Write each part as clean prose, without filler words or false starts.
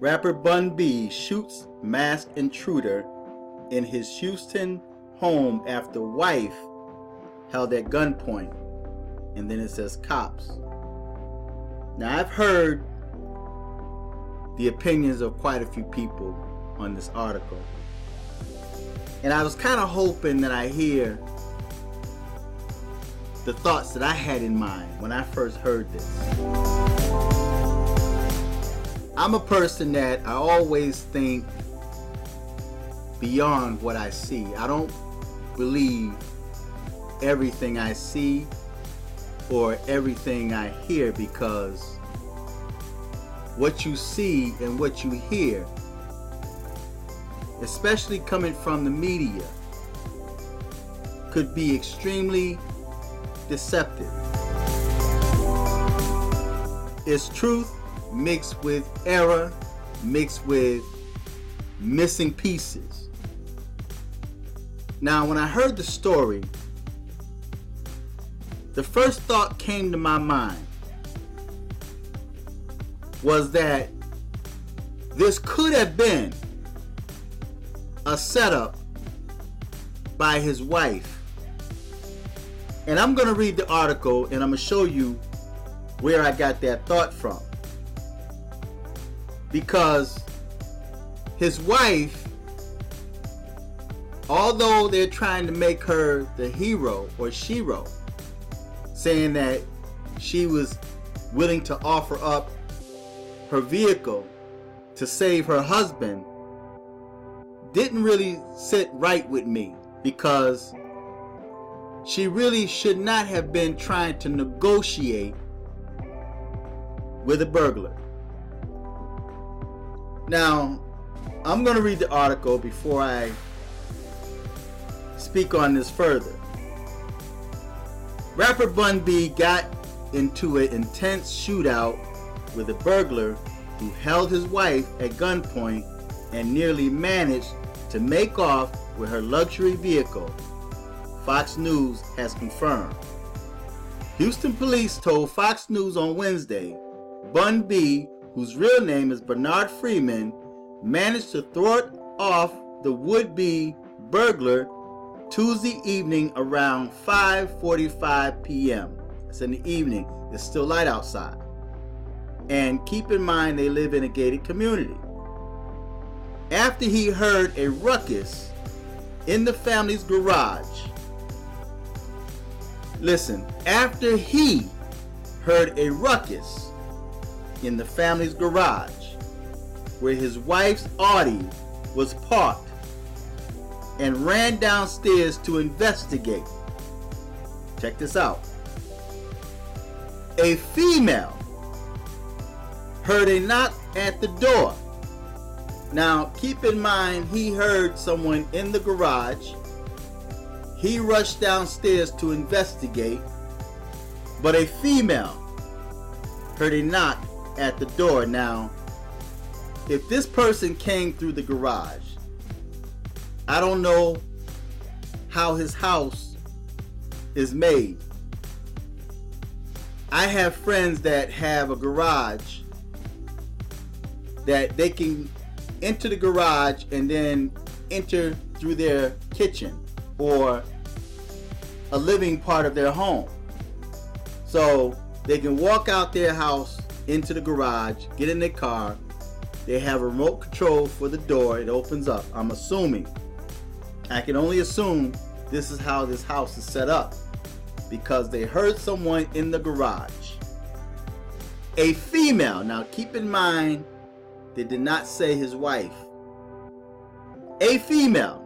Rapper Bun B shoots masked intruder in his Houston home after wife held at gunpoint. And then it says cops. Now I've heard the opinions of quite a few people on this article. And I was kind of hoping that I hear the thoughts that I had in mind when I first heard this. I'm a person that I always think beyond what I see. I don't believe everything I see or everything I hear, because what you see and what you hear, especially coming from the media, could be extremely deceptive. It's truth mixed with error, mixed with missing pieces. Now, when I heard the story, the first thought came to my mind was that this could have been a setup by his wife. And I'm going to read the article and I'm going to show you where I got that thought from. Because his wife, although they're trying to make her the hero or shero, saying that she was willing to offer up her vehicle to save her husband, didn't really sit right with me, because she really should not have been trying to negotiate with a burglar. Now, I'm going to read the article before I speak on this further. Rapper Bun B got into an intense shootout with a burglar who held his wife at gunpoint and nearly managed to make off with her luxury vehicle, Fox News has confirmed. Houston police told Fox News on Wednesday Bun B, whose real name is Bernard Freeman, managed to thwart off the would-be burglar Tuesday evening around 5:45 p.m. It's in the evening. It's still light outside. And keep in mind, they live in a gated community. After he heard a ruckus in the family's garage. Listen, after he heard a ruckus in the family's garage where his wife's Audi was parked, and ran downstairs to investigate. Check this out. A female heard a knock at the door. Now, keep in mind, he heard someone in the garage. He rushed downstairs to investigate, but a female heard a knock at the door. Now, if this person came through the garage, I don't know how his house is made. I have friends that have a garage that they can enter the garage and then enter through their kitchen or a living part of their home. So they can walk out their house into the garage, get in their car. They have a remote control for the door. It opens up. I'm assuming. I can only assume this is how this house is set up, because they heard someone in the garage. A female, now keep in mind, they did not say his wife. A female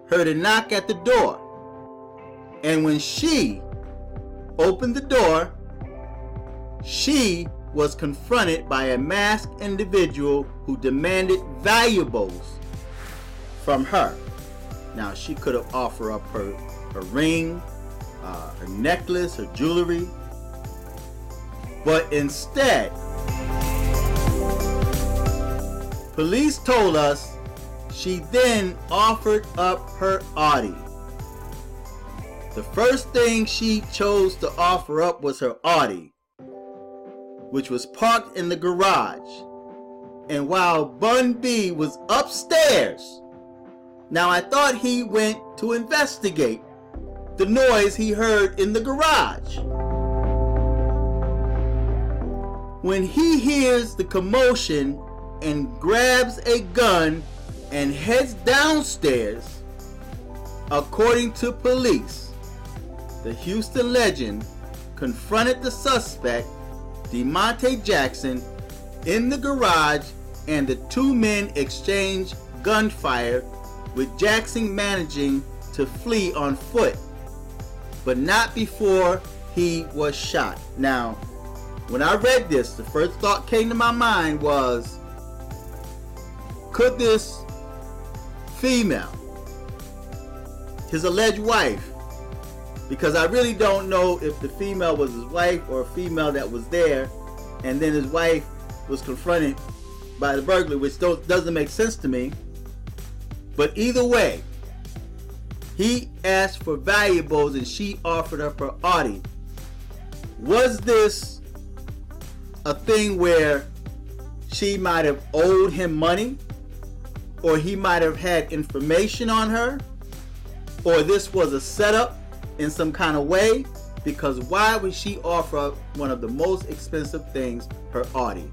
heard a knock at the door, and when she opened the door, she was confronted by a masked individual who demanded valuables from her. Now, she could have offered up her ring, her necklace, her jewelry, but instead, police told us she then offered up her Audi. The first thing she chose to offer up was her Audi, which was parked in the garage. And while Bun B was upstairs, now I thought he went to investigate the noise he heard in the garage. When he hears the commotion and grabs a gun and heads downstairs, according to police, the Houston legend confronted the suspect, DeMonte Jackson, in the garage, and the two men exchanged gunfire, with Jackson managing to flee on foot, but not before he was shot. Now, when I read this, the first thought came to my mind was, could this female, his alleged wife, because I really don't know if the female was his wife or a female that was there, and then his wife was confronted by the burglar, which doesn't make sense to me. But either way, he asked for valuables and she offered up her Audi. Was this a thing where she might have owed him money, or he might have had information on her, or this was a setup in some kind of way? Because why would she offer up one of the most expensive things, her Audi?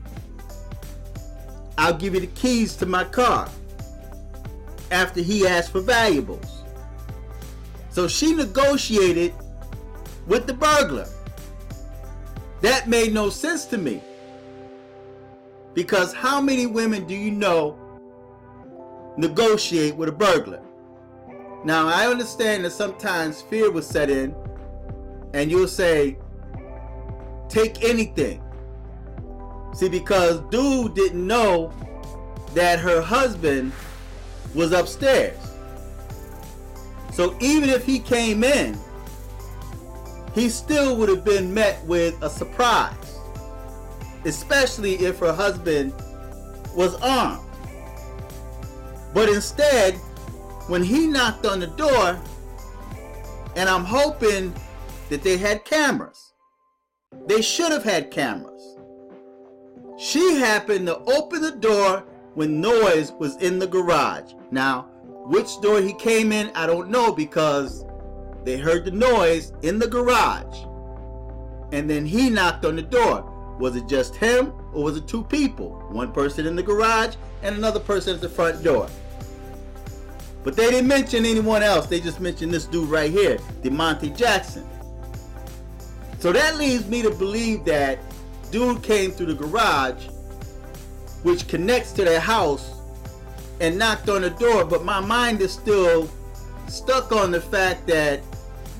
I'll give you the keys to my car, after he asked for valuables. So she negotiated with the burglar. That made no sense to me, because how many women do you know negotiate with a burglar? Now, I understand that sometimes fear will set in and you'll say, take anything. See, because dude didn't know that her husband was upstairs. So even if he came in, he still would have been met with a surprise, especially if her husband was armed. But instead, when he knocked on the door, and I'm hoping that they had cameras. They should have had cameras. She happened to open the door when noise was in the garage. Now, which door he came in, I don't know, because they heard the noise in the garage. And then he knocked on the door. Was it just him, or was it two people? One person in the garage and another person at the front door. But they didn't mention anyone else. They just mentioned this dude right here, DeMonte Jackson. So that leads me to believe that dude came through the garage, which connects to their house, and knocked on the door. But my mind is still stuck on the fact that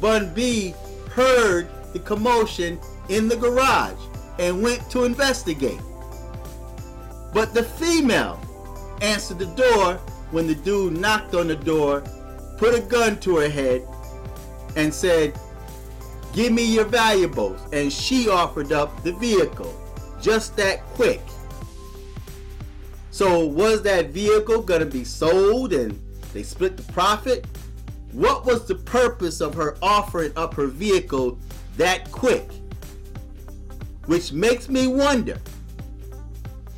Bun B heard the commotion in the garage and went to investigate. But the female answered the door when the dude knocked on the door, put a gun to her head, and said, give me your valuables. And she offered up the vehicle. Just that quick. So was that vehicle going to be sold and they split the profit? What was the purpose of her offering up her vehicle that quick? Which makes me wonder,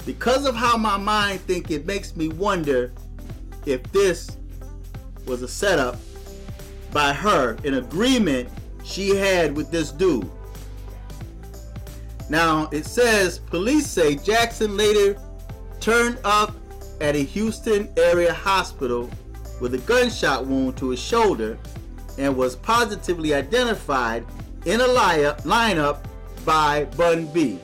because of how my mind thinks, it makes me wonder if this was a setup by her, an agreement she had with this dude. Now, it says, police say Jackson later turned up at a Houston area hospital with a gunshot wound to his shoulder and was positively identified in a lineup by Bun B.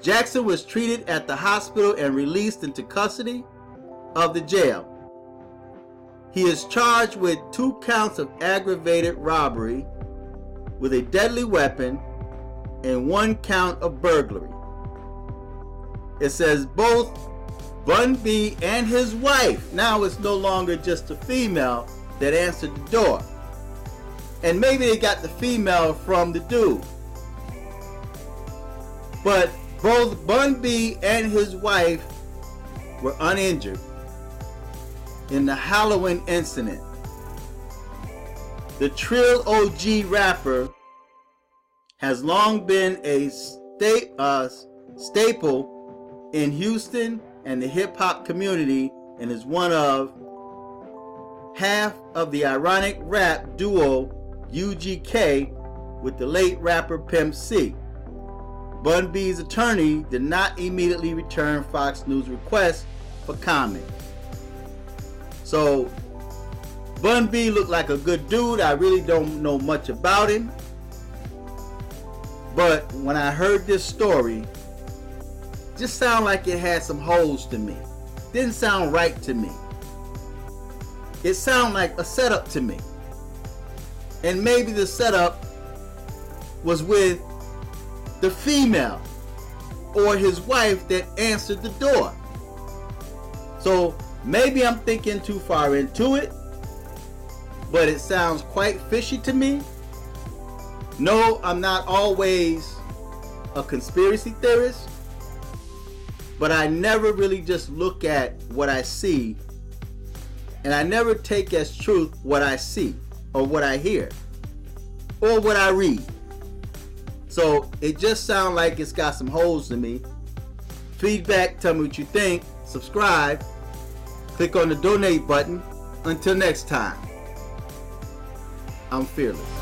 Jackson was treated at the hospital and released into custody of the jail. He is charged with 2 counts of aggravated robbery with a deadly weapon and 1 count of burglary. It says both Bun B and his wife, now it's no longer just a female that answered the door. And maybe they got the female from the dude. But both Bun B and his wife were uninjured in the Halloween incident. The Trill OG rapper has long been a staple in Houston and the hip-hop community, and is one of half of the ironic rap duo UGK with the late rapper Pimp C. Bun B's attorney did not immediately return Fox News requests for comment. So Bun B looked like a good dude. I really don't know much about him, but when I heard this story, it just sounded like it had some holes to me. Didn't sound right to me. It sounded like a setup to me. And maybe the setup was with the female or his wife that answered the door. So maybe I'm thinking too far into it, but it sounds quite fishy to me. No, I'm not always a conspiracy theorist, but I never really just look at what I see, and I never take as truth what I see or what I hear or what I read. So it just sounds like it's got some holes to me. Feedback, tell me what you think. Subscribe. Click on the donate button. Until next time, I'm fearless.